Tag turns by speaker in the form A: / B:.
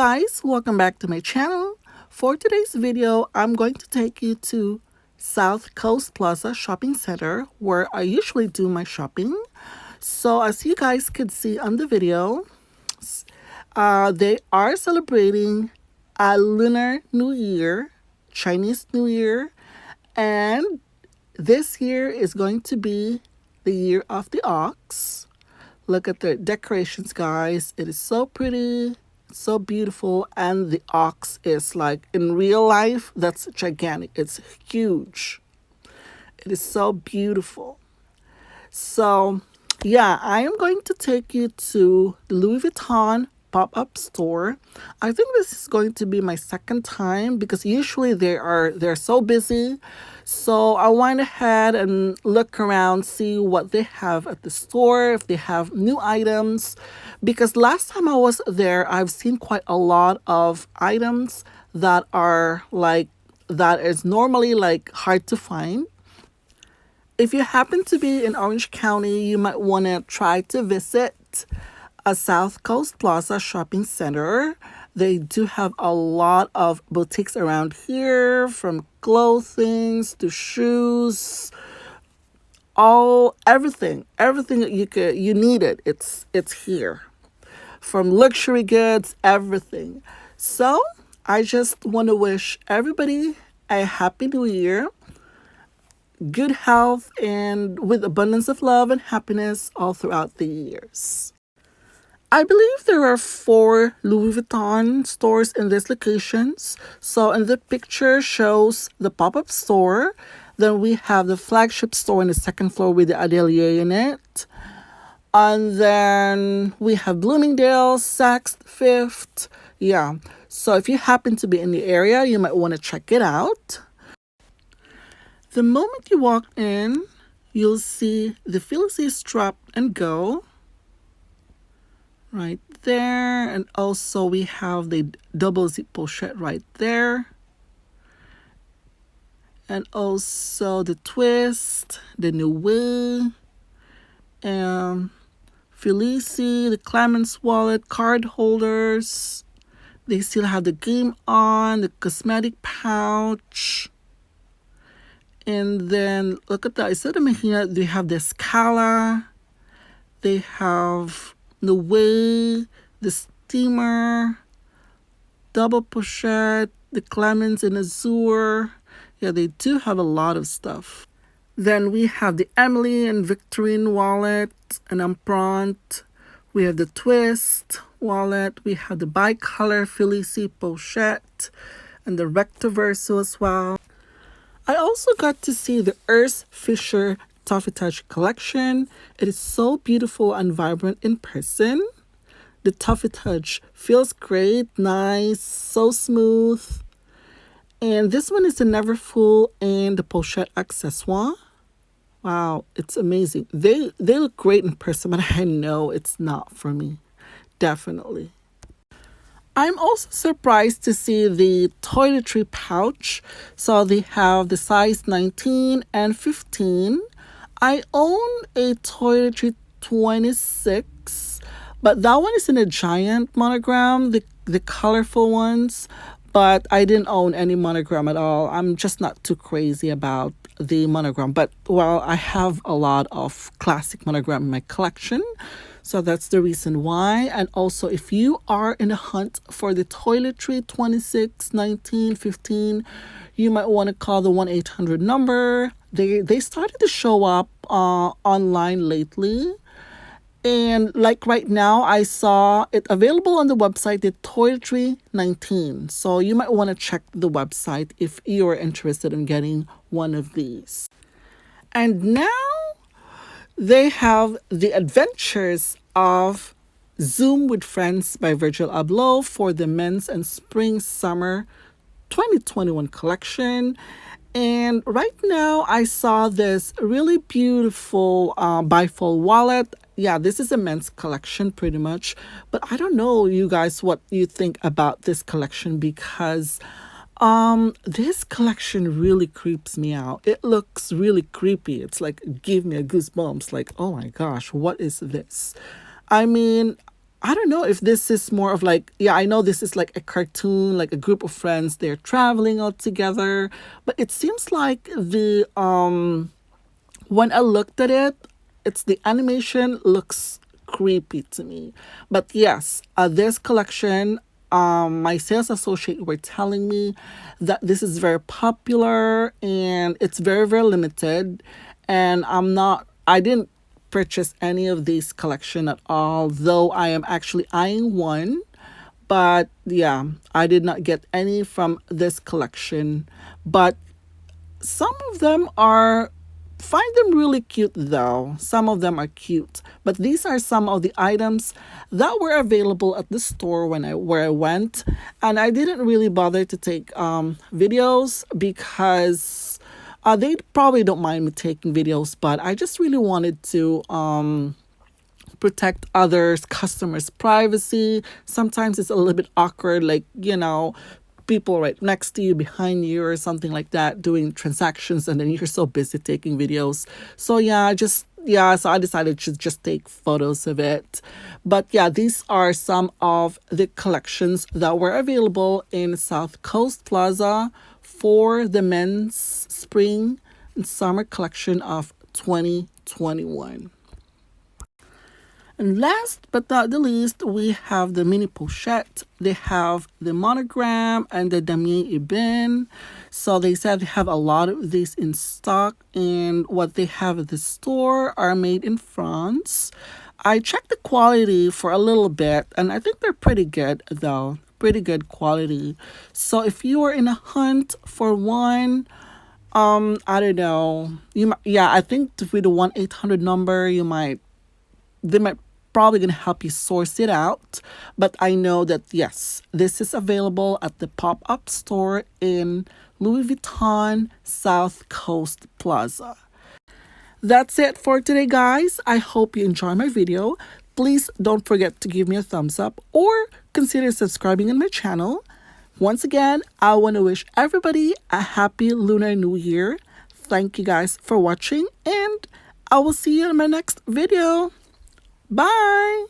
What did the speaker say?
A: guys, welcome back to my channel. For today's video, I'm going to take you to South Coast Plaza Shopping Center where I usually do my shopping. So as you guys could see on the video, they are celebrating a Lunar New Year, Chinese New Year, and this year is going to be the year of the ox. Look at the decorations, guys. It is so pretty, so beautiful, and the ox is like in real life, that's gigantic. It's huge. It is so beautiful. So, yeah, I am going to take you to the Louis Vuitton pop-up store. I think this is going to be my second time because usually they're so busy. So I went ahead and look around, see what they have at the store, if they have new items. Because last time I was there, I've seen quite a lot of items that is normally like hard to find. If you happen to be in Orange County, you might want to try to visit a South Coast Plaza shopping center. They do have a lot of boutiques around here, from clothing to shoes, everything that you needed. It's here. From luxury goods, everything. So I just want to wish everybody a happy new year, good health, and with abundance of love and happiness all throughout the years. I believe there are 4 Louis Vuitton stores in these locations. So in the picture shows the pop-up store. Then we have the flagship store on the second floor with the atelier in it. And then we have Bloomingdale's, Saks, Fifth. Yeah. So if you happen to be in the area, you might want to check it out. The moment you walk in, you'll see the Felicity Strap and Go right there, and also we have the double zip pochette right there, and also the twist, the Noe, and Felicity, the Clemens wallet, card holders. They still have the Game On, the cosmetic pouch. And then look at that. Instead of Mahina, they have the Scala. They have the Way, the Steamer, double pochette, the Clemens in Azure. Yeah, they do have a lot of stuff. Then we have the Emily and Victorine wallet, and Empreinte. We have the Twist wallet. We have the Bicolor Felicity pochette and the Recto Verso as well. I also got to see the Urs Fisher Toffee Touch collection. It is so beautiful and vibrant in person. The Toffee Touch feels great, nice, so smooth. And this one is the Never Full and the Pochette accessoire. Wow, it's amazing. They look great in person, but I know it's not for me. Definitely. I'm also surprised to see the Toiletry pouch. So they have the size 19 and 15. I own a Toiletry 26, but that one is in a giant monogram, the colorful ones, but I didn't own any monogram at all. I'm just not too crazy about the monogram, but well, I have a lot of classic monogram in my collection, so that's the reason why. And also, if you are in a hunt for the Toiletry 26, 19, 15, you might want to call the 1-800 number. They started to show up online lately. And like right now, I saw it available on the website, the Toiletry 19. So you might want to check the website if you are interested in getting one of these. And now they have the Adventures of Zoom with Friends by Virgil Abloh for the men's and spring summer 2021 collection. And right now I saw this really beautiful bifold wallet. Yeah, this is a men's collection pretty much. But I don't know, you guys, what you think about this collection, because this collection really creeps me out. It looks really creepy. It's like, give me a goosebumps. Like, oh my gosh, what is this? I mean, I don't know if this is more of like, yeah, I know this is like a cartoon, like a group of friends, they're traveling all together, but it seems like the when I looked at it, it's the animation looks creepy to me. But yes, this collection, my sales associate were telling me that this is very popular and it's very, very limited. And I didn't purchase any of these collection at all, though I am actually eyeing one. But yeah, I did not get any from this collection. But some of them are find them really cute though. Some of them are cute. But these are some of the items that were available at the store when I went. And I didn't really bother to take videos because they probably don't mind me taking videos, but I just really wanted to protect others, customers' privacy. Sometimes it's a little bit awkward, like, people right next to you, behind you, or something like that, doing transactions, and then you're so busy taking videos. So so I decided to just take photos of it. But yeah, these are some of the collections that were available in South Coast Plaza for the men's spring and summer collection of 2021. And last but not the least, we have the mini pochette. They have the monogram and the damier ebene. So they said they have a lot of these in stock, and what they have at the store are made in France. I checked the quality for a little bit, and I think they're pretty good though. Pretty good quality. So if you are in a hunt for one, I don't know. I think with the 1-800 number, they might probably gonna help you source it out. But I know that yes, this is available at the pop-up store in Louis Vuitton South Coast Plaza. That's it for today, guys. I hope you enjoy my video. Please don't forget to give me a thumbs up or consider subscribing in my channel. Once again, I want to wish everybody a happy Lunar New Year. Thank you guys for watching, and I will see you in my next video. Bye!